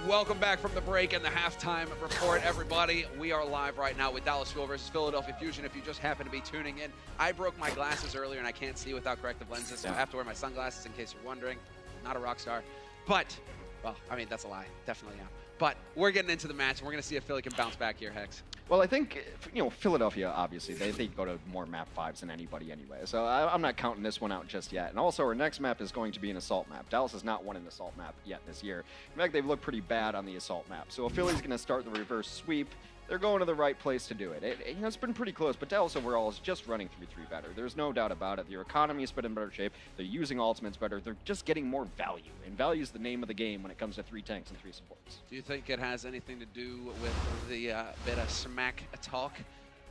Welcome back from the break and the halftime report, everybody. We are live right now with Dallas Fuel versus Philadelphia Fusion. If you just happen to be tuning in, I broke my glasses earlier and I can't see without corrective lenses, so I have to wear my sunglasses in case you're wondering. Not a rock star, but, well, I mean, that's a lie. Definitely am. But we're getting into the match, and we're going to see if Philly can bounce back here, Hex. Well, I think, you know, Philadelphia, obviously, they go to more map 5s than anybody anyway, so I'm not counting this one out just yet. And also, our next map is going to be an assault map. Dallas has not won an assault map yet this year. In fact, they've looked pretty bad on the assault map. So if Philly's going to start the reverse sweep, they're going to the right place to do it. You know, it's been pretty close, but Dallas overall is just running 3-3 better. There's no doubt about it. Their economy has been in better shape. They're using ultimates better. They're just getting more value, and value is the name of the game when it comes to 3 tanks and 3 supports. Do you think it has anything to do with the bit of smack talk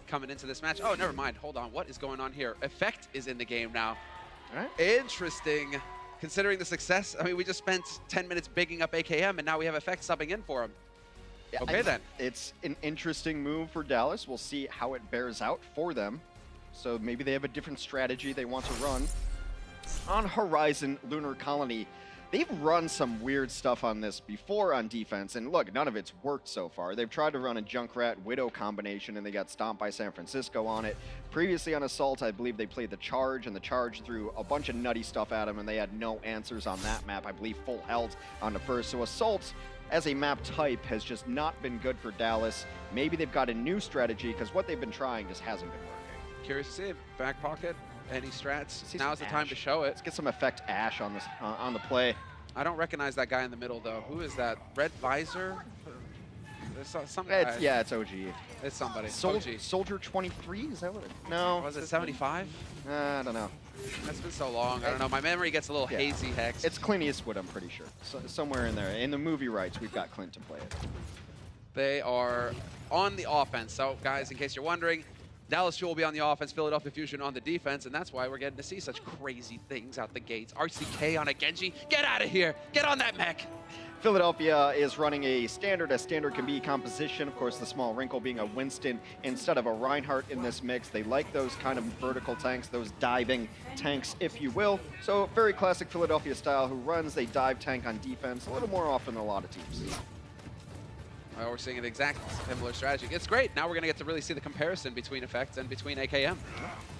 coming into this match? Oh, never mind. Hold on. What is going on here? Effect is in the game now. All right. Interesting. Considering the success, I mean, we just spent 10 minutes bigging up AKM, and now we have Effect subbing in for him. Okay, then. It's an interesting move for Dallas. We'll see how it bears out for them. So maybe they have a different strategy they want to run. On Horizon Lunar Colony, they've run some weird stuff on this before on defense, and look, none of it's worked so far. They've tried to run a Junkrat Widow combination, and they got stomped by San Francisco on it. Previously on Assault, I believe they played the Charge, and the Charge threw a bunch of nutty stuff at them, and they had no answers on that map. I believe full health on the first. So Assault, as a map type, has just not been good for Dallas. Maybe they've got a new strategy, because what they've been trying just hasn't been working. Curious to see. Back pocket, any strats? See, now's the time to show it. Let's get some Effect Ash on this on the play. I don't recognize that guy in the middle, though. Who is that? Red Visor? There's some guy. Yeah, it's OG. It's somebody. OG. Soldier 23? Is that what it is? No. Was it 75? I don't know. That's been so long. I don't know. My memory gets a little hazy, Hex. It's Clint Eastwood, I'm pretty sure. So, somewhere in there. In the movie rights, we've got Clint to play it. They are on the offense. So, guys, in case you're wondering, Dallas Fuel will be on the offense, Philadelphia Fusion on the defense, and that's why we're getting to see such crazy things out the gates. RCK on a Genji. Get out of here. Get on that mech. Philadelphia is running a standard as standard can be composition. Of course, the small wrinkle being a Winston instead of a Reinhardt in this mix. They like those kind of vertical tanks, those diving tanks, if you will. So very classic Philadelphia style, who runs a dive tank on defense a little more often than a lot of teams. Well, we're seeing an exact similar strategy. It's great. Now we're going to get to really see the comparison between Effect and between AKM.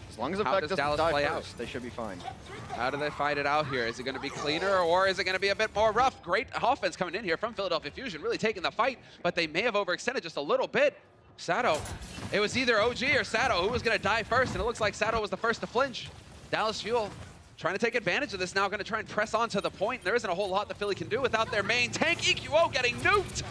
As long as Effect doesn't die first, they should be fine. How do they fight it out here? Is it going to be cleaner, or is it going to be a bit more rough? Great offense coming in here from Philadelphia Fusion, really taking the fight, but they may have overextended just a little bit. Sato, it was either OG or Sato who was going to die first, and it looks like Sato was the first to flinch. Dallas Fuel trying to take advantage of this now, going to try and press on to the point. There isn't a whole lot that Philly can do without their main tank. EQO getting nuked.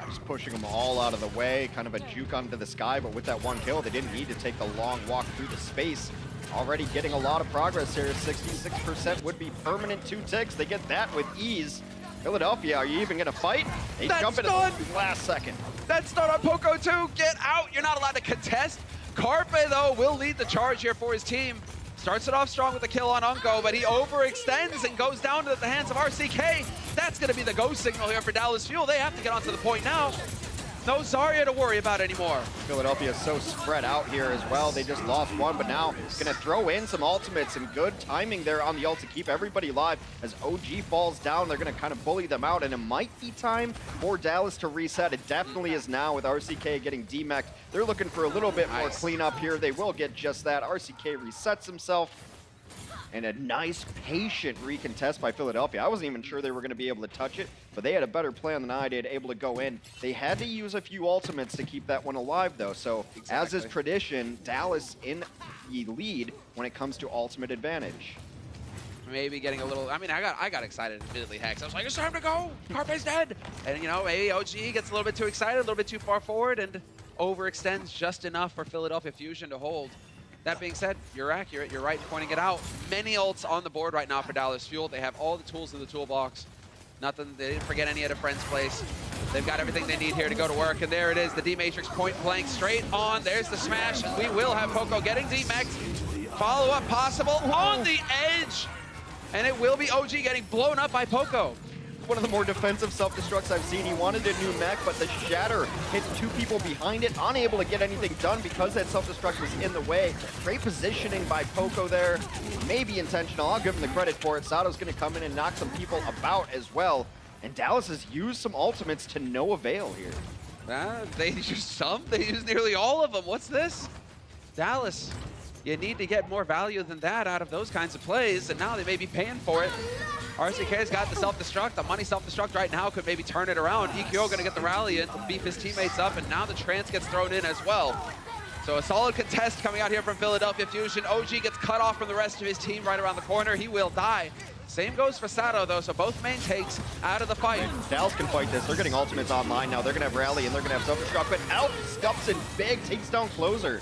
Just pushing them all out of the way, kind of a juke onto the sky, but with that one kill, they didn't need to take the long walk through the space. Already getting a lot of progress here. 66% would be permanent 2 ticks. They get that with ease. Philadelphia, are you even going to fight? They jump in at the last second. That's not on Poco too. Get out. You're not allowed to contest. Carpe, though, will lead the charge here for his team. Starts it off strong with the kill on Unko, but he overextends and goes down to the hands of RCK. That's going to be the go signal here for Dallas Fuel. They have to get onto the point now. No Zarya to worry about anymore. Philadelphia is so spread out here as well. They just lost one, but now going to throw in some ultimates and good timing there on the ult to keep everybody alive. As OG falls down, they're going to kind of bully them out, and it might be time for Dallas to reset. It definitely is now with RCK getting demeched. They're looking for a little bit more cleanup here. They will get just that. RCK resets himself. And a nice, patient recontest by Philadelphia. I wasn't even sure they were going to be able to touch it, but they had a better plan than I did, able to go in. They had to use a few ultimates to keep that one alive, though. So, as is tradition, Dallas in the lead when it comes to ultimate advantage. Maybe getting a little, I mean, I got excited admittedly, Hex. I was like, it's time to go. Carpe's dead. And, you know, maybe OG gets a little bit too excited, a little bit too far forward, and overextends just enough for Philadelphia Fusion to hold. That being said, you're accurate. You're right in pointing it out. Many ults on the board right now for Dallas Fuel. They have all the tools in the toolbox. Nothing, they didn't forget any at a friend's place. They've got everything they need here to go to work, and there it is, the D-Matrix point blank straight on. There's the smash, and we will have Poco getting D-Mexed. Follow-up possible on the edge, and it will be OG getting blown up by Poco. One of the more defensive self-destructs I've seen. He wanted a new mech, but the shatter hit 2 people behind it, unable to get anything done because that self-destruct was in the way. Great positioning by Poco there. Maybe intentional. I'll give him the credit for it. Sato's going to come in and knock some people about as well. And Dallas has used some ultimates to no avail here. They used some, they used nearly all of them. What's this? Dallas, you need to get more value than that out of those kinds of plays, and now they may be paying for it. RCK's got the self-destruct. The money self-destruct right now could maybe turn it around. EQO gonna get the rally in to beef his teammates up, and now the trance gets thrown in as well. So a solid contest coming out here from Philadelphia Fusion. OG gets cut off from the rest of his team right around the corner. He will die. Same goes for Sato, though, so both main takes out of the fight. Dallas can fight this. They're getting ultimates online now. They're going to have Rally, and they're going to have self-destruct, but Elf scuffs in big, takes down Closer.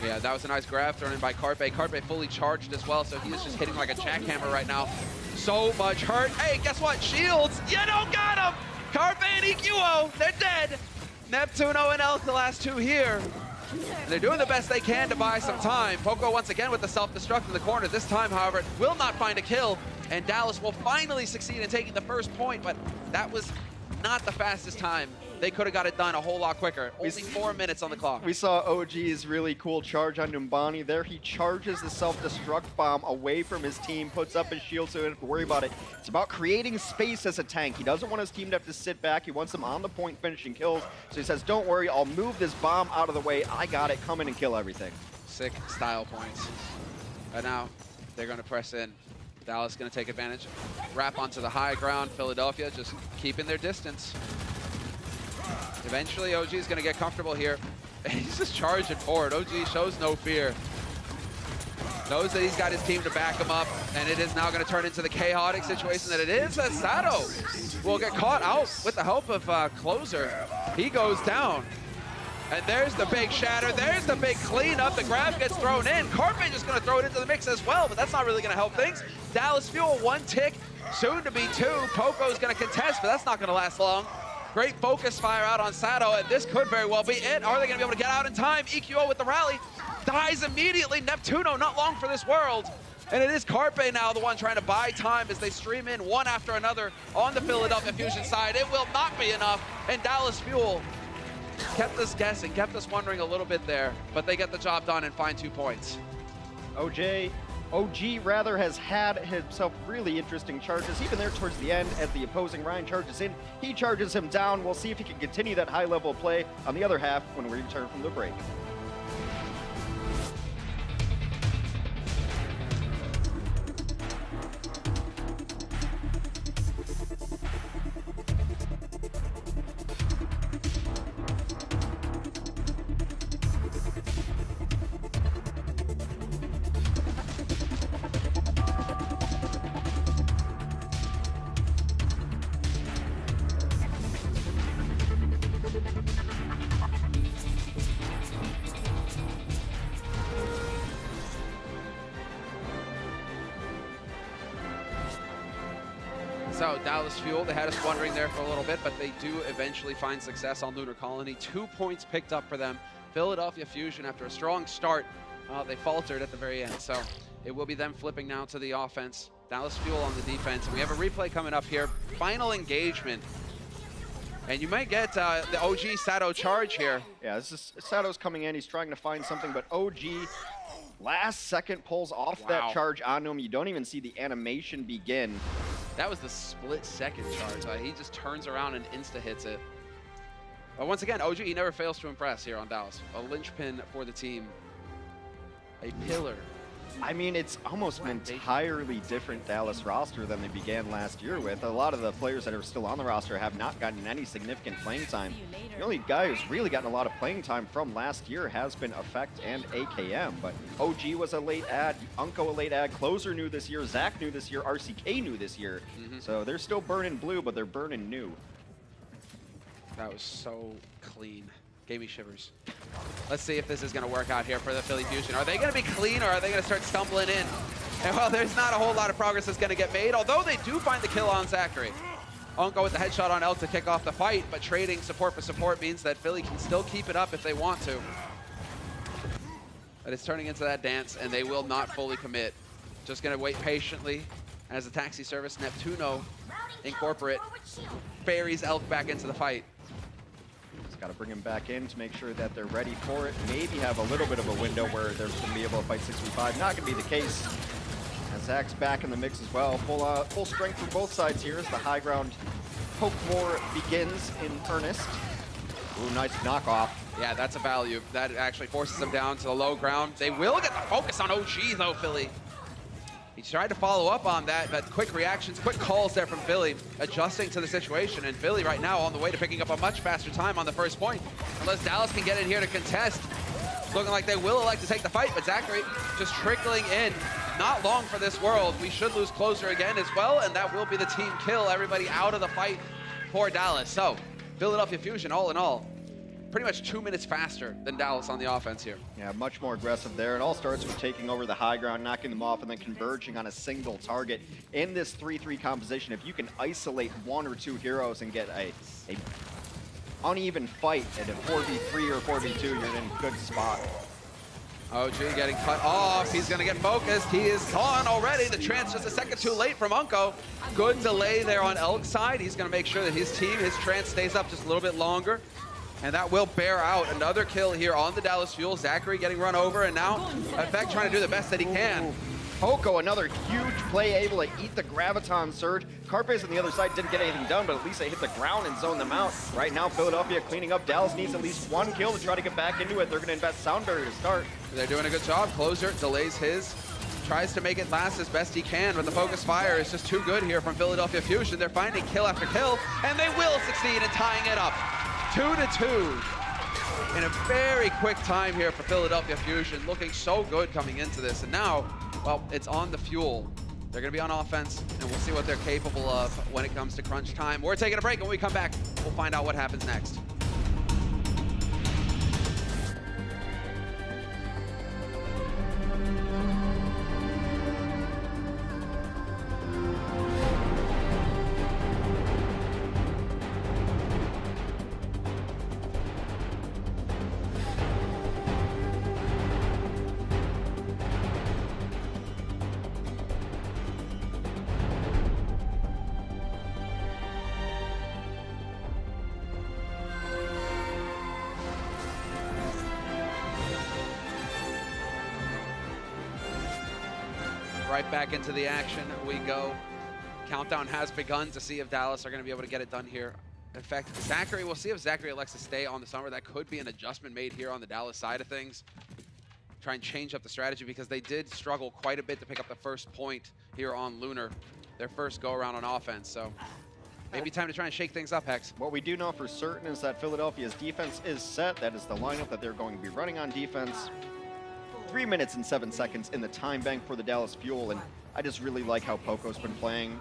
Yeah, that was a nice grab thrown in by Carpe. Carpe fully charged as well, so he is just hitting like a jackhammer right now. So much hurt. Hey, guess what? Shields, you don't got him! Carpe and EQO, they're dead. Neptuno and Elk, the last two here. They're doing the best they can to buy some time. Poco once again with the self-destruct in the corner. This time, however, will not find a kill, and Dallas will finally succeed in taking the first point, but that was not the fastest time. They could have got it done a whole lot quicker. Only 4 minutes on the clock. We saw OG's really cool charge on Numbani there. He charges the self-destruct bomb away from his team, puts up his shield so he doesn't have to worry about it. It's about creating space as a tank. He doesn't want his team to have to sit back. He wants them on the point finishing kills. So he says, don't worry, I'll move this bomb out of the way. I got it. Come in and kill everything. Sick style points. And now they're going to press in. Dallas going to take advantage. Wrap onto the high ground. Philadelphia just keeping their distance. Eventually, OG is going to get comfortable here. He's just charging forward. OG shows no fear. Knows that he's got his team to back him up, and it is now going to turn into the chaotic situation that it is. As Sato will get caught out with the help of Closer. He goes down. And there's the big shatter. There's the big cleanup. The grab gets thrown in. Carpe just going to throw it into the mix as well, but that's not really going to help things. Dallas Fuel, 1 tick, soon to be 2. Poco's going to contest, but that's not going to last long. Great focus fire out on Sato, and this could very well be it. Are they going to be able to get out in time? EQO with the rally. Dies immediately. Neptuno, not long for this world. And it is Carpe now, the one trying to buy time as they stream in one after another on the Philadelphia Fusion side. It will not be enough, and Dallas Fuel kept us guessing, kept us wondering a little bit there, but they get the job done and find 2 points. OG rather has had himself really interesting charges, even there towards the end as the opposing Ryan charges in. He charges him down. We'll see if he can continue that high level of play on the other half when we return from the break. So Dallas Fuel, they had us wondering there for a little bit, but they do eventually find success on Lunar Colony. 2 points picked up for them. Philadelphia Fusion, after a strong start, they faltered at the very end. So it will be them flipping now to the offense. Dallas Fuel on the defense. And we have a replay coming up here. Final engagement. And you might get the OG Sato charge here. Yeah, this is Sato's coming in. He's trying to find something, but OG last second pulls off that charge onto him. You don't even see the animation begin. That was the split-second charge. He just turns around and insta-hits it. But once again, OG, he never fails to impress here on Dallas. A linchpin for the team. A pillar. I mean, it's almost an entirely different Dallas roster than they began last year with. A lot of the players that are still on the roster have not gotten any significant playing time. The only guy who's really gotten a lot of playing time from last year has been Effect and AKM, but OG was a late add, Unko a late add, Closer new this year, Zach new this year, RCK new this year. So they're still burning blue, but they're burning new. That was so clean. Gave me shivers. Let's see if this is going to work out here for the Philly Fusion. Are they going to be clean, or are they going to start stumbling in? And well, there's not a whole lot of progress that's going to get made, although they do find the kill on Zachary. Unko with the headshot on Elk to kick off the fight, but trading support for support means that Philly can still keep it up if they want to. But it's turning into that dance, and they will not fully commit. Just going to wait patiently as the taxi service Neptuno Incorporate ferries Elk back into the fight. Got to bring him back in to make sure that they're ready for it. Maybe have a little bit of a window where they're going to be able to fight 6v5. Not going to be the case. As Zach's back in the mix as well. Full strength from both sides here as the high ground Poke War begins in earnest. Ooh, nice knockoff. Yeah, that's a value. That actually forces them down to the low ground. They will get the focus on OG though, Philly. He tried to follow up on that, but quick reactions, quick calls there from Philly, adjusting to the situation. And Philly right now on the way to picking up a much faster time on the first point. Unless Dallas can get in here to contest. Looking like they will elect to take the fight, but Zachary just trickling in. Not long for this world. We should lose closer again as well, and that will be the team kill. Everybody out of the fight for Dallas. So, Philadelphia Fusion, all in all, pretty much 2 minutes faster than Dallas on the offense here. Yeah, much more aggressive there. It all starts with taking over the high ground, knocking them off, and then converging on a single target. In this 3-3 composition, if you can isolate 1 or 2 heroes and get a uneven fight at a 4v3 or 4v2, you're in a good spot. OG getting cut off. He's going to get focused. He is gone already. The trance just a second too late from Unco. Good delay there on Elk's side. He's going to make sure that his team, his trance stays up just a little bit longer. And that will bear out another kill here on the Dallas Fuel. Zachary getting run over, and now Effect trying to do the best that he can. Poco, another huge play, able to eat the Graviton Surge. Carpace on the other side didn't get anything done, but at least they hit the ground and zone them out. Right now, Philadelphia cleaning up. Dallas needs at least 1 kill to try to get back into it. They're going to invest Sound Barrier to start. They're doing a good job. Closer delays his, tries to make it last as best he can, but the focus fire is just too good here from Philadelphia Fusion. They're finding kill after kill, and they will succeed in tying it up. 2-2 in a very quick time here for Philadelphia Fusion, looking so good coming into this. And now, well, it's on the Fuel. They're going to be on offense, and we'll see what they're capable of when it comes to crunch time. We're taking a break. When we come back, we'll find out what happens next. Right back into the action we go. Countdown has begun to see if Dallas are going to be able to get it done here. In fact, Zachary, we'll see if Zachary elects to stay on the summer. That could be an adjustment made here on the Dallas side of things. Try and change up the strategy because they did struggle quite a bit to pick up the first point here on Lunar, their first go around on offense. So maybe time to try and shake things up, Hex. What we do know for certain is that Philadelphia's defense is set. That is the lineup that they're going to be running on defense. 3 minutes and 7 seconds in the time bank for the Dallas Fuel, and I just really like how Poco's been playing.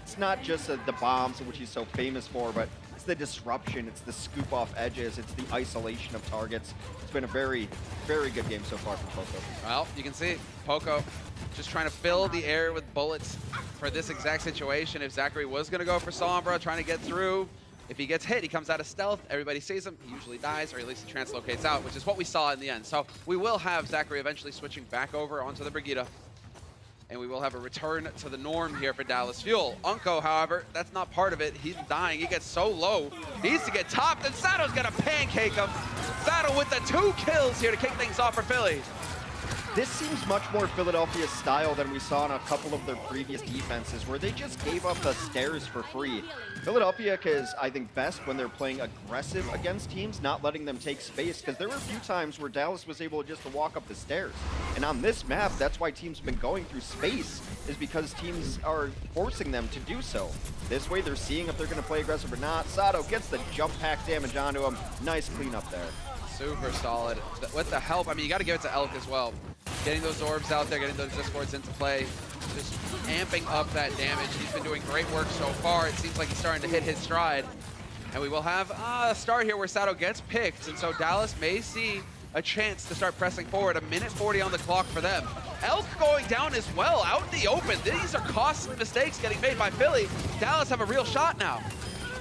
It's not just the bombs, which he's so famous for, but it's the disruption, it's the scoop off edges, it's the isolation of targets. It's been a very, very good game so far for Poco. Well, you can see Poco just trying to fill the air with bullets for this exact situation. If Zachary was going to go for Sombra, trying to get through, if he gets hit, he comes out of stealth, everybody sees him, he usually dies, or at least he translocates out, which is what we saw in the end. So we will have Zachary eventually switching back over onto the Brigida, and we will have a return to the norm here for Dallas Fuel. Unco, however, that's not part of it. He's dying, he gets so low, he needs to get topped, and Sato's gonna pancake him. Sato with the 2 kills here to kick things off for Philly. This seems much more Philadelphia style than we saw in a couple of their previous defenses, where they just gave up the stairs for free. Philadelphia is, I think, best when they're playing aggressive against teams, not letting them take space, because there were a few times where Dallas was able just to walk up the stairs. And on this map, that's why teams have been going through space, is because teams are forcing them to do so. This way, they're seeing if they're going to play aggressive or not. Sato gets the jump pack damage onto him. Nice cleanup there. Super solid. With the help, I mean, you got to give it to Elk as well. Getting those orbs out there, getting those discords into play, just amping up that damage. He's been doing great work so far. It seems like he's starting to hit his stride. And we will have a start here where Sato gets picked. And so Dallas may see a chance to start pressing forward. 1:40 on the clock for them. Elk going down as well, out in the open. These are costly mistakes getting made by Philly. Dallas have a real shot now.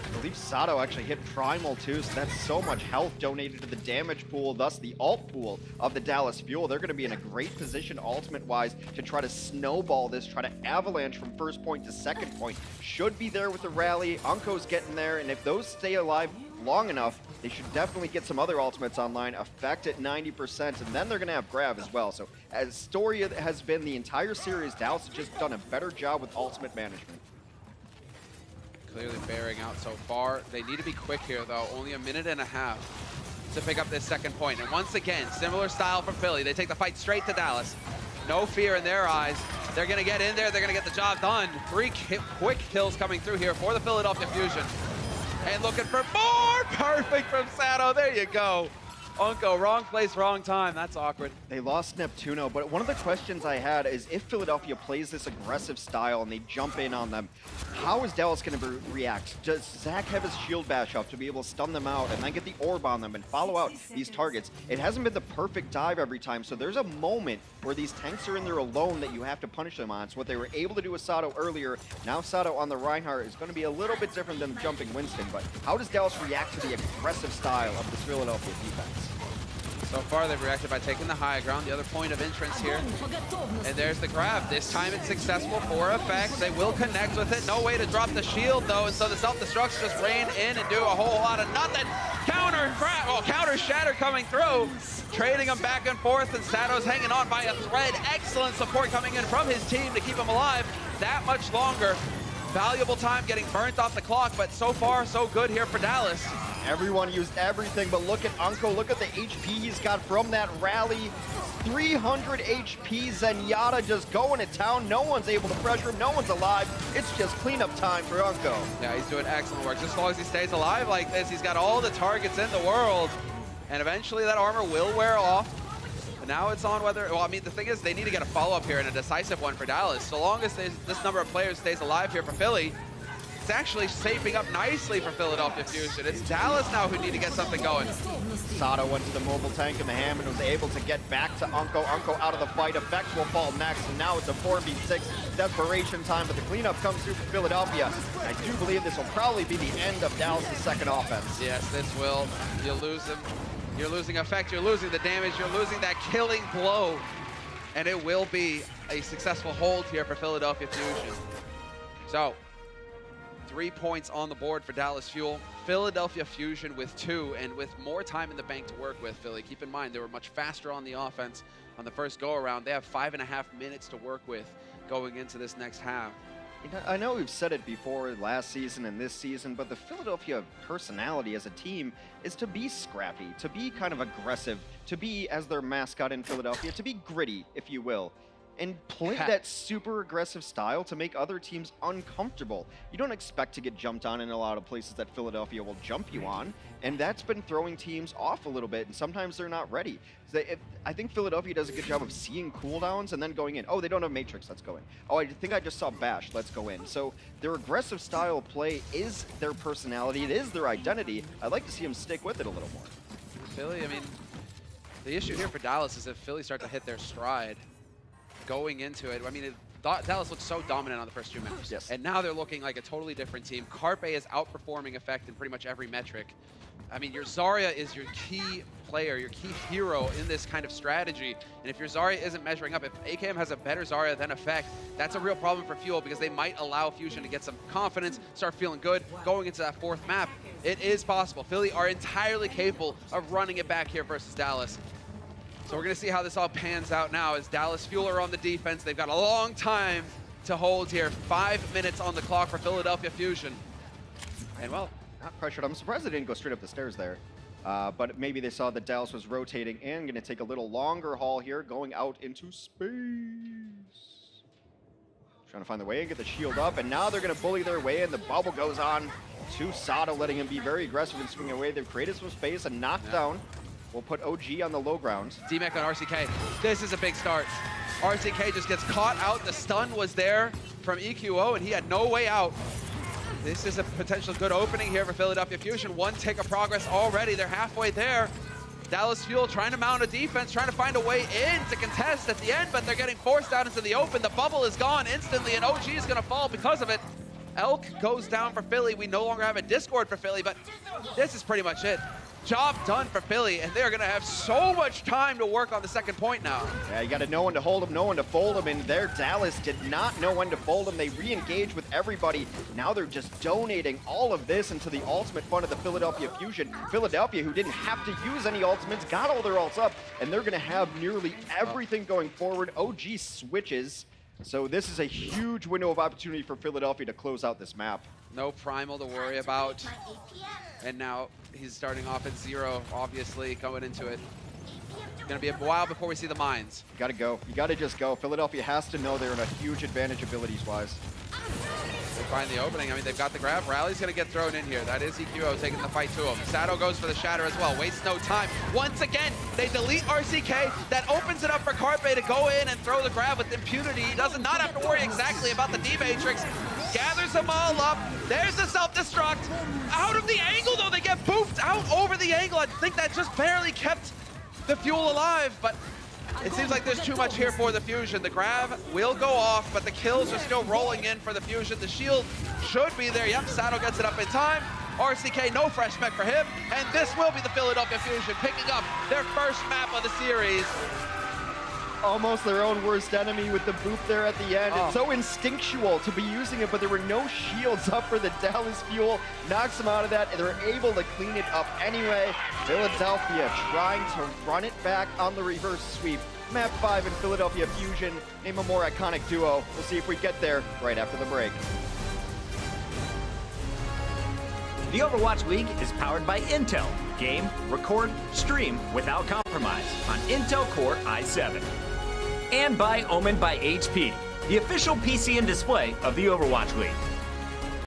I believe Sato actually hit Primal too, so that's so much health donated to the damage pool, thus the ult pool of the Dallas Fuel. They're going to be in a great position ultimate-wise to try to snowball this, try to avalanche from first point to second point. Should be there with the rally. Unco's getting there, and if those stay alive long enough, they should definitely get some other ultimates online, effect at 90%, and then they're going to have grab as well. So as story has been the entire series, Dallas has just done a better job with ultimate management. clearly bearing out so far. They need to be quick here, though. Only a minute and a half to pick up this second point. And once again, similar style from Philly. They take the fight straight to Dallas. No fear in their eyes. They're going to get in there. They're going to get the job done. 3 quick kills coming through here for the Philadelphia Fusion. And looking for more. Perfect from Sato. There you go. Unko, wrong place, wrong time. That's awkward. They lost Neptuno, but one of the questions I had is if Philadelphia plays this aggressive style and they jump in on them, how is Dallas going to react? Does Zach have his shield bash up to be able to stun them out and then get the orb on them and follow out these targets? It hasn't been the perfect dive every time, so there's a moment where these tanks are in there alone that you have to punish them on. So what they were able to do with Sato earlier, now Sato on the Reinhardt is going to be a little bit different than jumping Winston, but how does Dallas react to the aggressive style of this Philadelphia defense? So far, they've reacted by taking the high ground, the other point of entrance here. And there's the grab. This time it's successful for effect. They will connect with it. No way to drop the shield, though, and so the self-destructs just rain in and do a whole lot of nothing. Counter shatter coming through, trading them back and forth, and Sato's hanging on by a thread. Excellent support coming in from his team to keep him alive that much longer. Valuable time getting burnt off the clock, but so far, so good here for Dallas. Everyone used everything, but look at Unko. Look at the HP he's got from that rally. 300 HP, Zenyatta just going to town. No one's able to pressure him. No one's alive. It's just cleanup time for Unko. Yeah, he's doing excellent work. Just as long as he stays alive like this, he's got all the targets in the world. And eventually that armor will wear off. But now it's on whether, well, I mean, the thing is they need to get a follow-up here and a decisive one for Dallas. So long as this number of players stays alive here for Philly, it's actually shaping up nicely for Philadelphia Fusion. It's Dallas now who need to get something going. Sato went to the mobile tank in the ham and was able to get back to Unko. Unko out of the fight. Effect will fall next, and now it's a 4v6 desperation time, but the cleanup comes through for Philadelphia. I do believe this will probably be the end of Dallas' second offense. Yes, this will. You'll lose him. You're losing effect, you're losing the damage, you're losing that killing blow. And it will be a successful hold here for Philadelphia Fusion. So, 3 points on the board for Dallas Fuel. Philadelphia Fusion with 2, and with more time in the bank to work with, Philly. Keep in mind, they were much faster on the offense on the first go-around. They have 5.5 minutes to work with going into this next half. I know we've said it before last season and this season, but the Philadelphia personality as a team is to be scrappy, to be kind of aggressive, to be, as their mascot in Philadelphia, to be gritty, if you will, and play that super aggressive style to make other teams uncomfortable. You don't expect to get jumped on in a lot of places that Philadelphia will jump you on, and that's been throwing teams off a little bit, and sometimes they're not ready. I think Philadelphia does a good job of seeing cooldowns and then going in. Oh, they don't have Matrix, let's go in. Oh, I think I just saw Bash, let's go in. So their aggressive style of play is their personality, it is their identity. I'd like to see them stick with it a little more. Philly, I mean, the issue here for Dallas is if Philly start to hit their stride going into it. I mean, Dallas looked so dominant on the first 2 maps. Yes. And now they're looking like a totally different team. Carpe is outperforming effect in pretty much every metric. I mean, your Zarya is your key player, your key hero in this kind of strategy. And if your Zarya isn't measuring up, if AKM has a better Zarya than effect, that's a real problem for Fuel because they might allow Fusion to get some confidence, start feeling good going into that 4th map. It is possible. Philly are entirely capable of running it back here versus Dallas. So we're going to see how this all pans out now as Dallas Fuel are on the defense. They've got a long time to hold here. 5 minutes on the clock for Philadelphia Fusion. And well, not pressured. I'm surprised they didn't go straight up the stairs there. But maybe they saw that Dallas was rotating and going to take a little longer haul here, going out into space. Trying to find the way and get the shield up, and now they're going to bully their way, and the bubble goes on to Sato, letting him be very aggressive and swinging away. They've created some space, and knockdown will put OG on the low ground. D-Mech on RCK. This is a big start. RCK just gets caught out. The stun was there from EQO, and he had no way out. This is a potential good opening here for Philadelphia Fusion. 1 tick of progress already. They're halfway there. Dallas Fuel trying to mount a defense, trying to find a way in to contest at the end, but they're getting forced out into the open. The bubble is gone instantly, and OG is going to fall because of it. Elk goes down for Philly. We no longer have a Discord for Philly, but this is pretty much it. Job done for Philly, and they're going to have so much time to work on the second point now. Yeah, you got to know when to hold them, know when to fold them, and there Dallas did not know when to fold them. They re-engaged with everybody. Now they're just donating all of this into the ultimate fund of the Philadelphia Fusion. Philadelphia, who didn't have to use any ultimates, got all their ults up, and they're going to have nearly everything going forward. OG switches. So this is a huge window of opportunity for Philadelphia to close out this map. No Primal to worry about. And now he's starting off at 0, obviously, going into it. It's going to be a while before we see the mines. You gotta go. You gotta just go. Philadelphia has to know they're in a huge advantage abilities-wise. They find the opening. I mean, they've got the grab. Rally's going to get thrown in here. That is EQO taking the fight to him. Sato goes for the shatter as well. Wastes no time. Once again, they delete RCK. That opens it up for Carpe to go in and throw the grab with impunity. He does not have to worry exactly about the D-Matrix. Gathers them all up. There's the self-destruct. Out of the angle, though. They get boofed out over the angle. I think that just barely kept the Fuel alive, but it seems like there's too much here for the Fusion. The grab will go off, but the kills are still rolling in for the Fusion. The shield should be there. Yep, Sato gets it up in time. RCK, no fresh mech for him. And this will be the Philadelphia Fusion picking up their first map of the series. Almost their own worst enemy with the boop there at the end. Oh. It's so instinctual to be using it, but there were no shields up for the Dallas Fuel. Knocks them out of that, and they're able to clean it up anyway. Philadelphia trying to run it back on the reverse sweep. Map 5 in Philadelphia Fusion. Name a more iconic duo. We'll see if we get there right after the break. The Overwatch League is powered by Intel. Game, record, stream without compromise on Intel Core i7. And by Omen by HP, the official PC and display of the Overwatch League.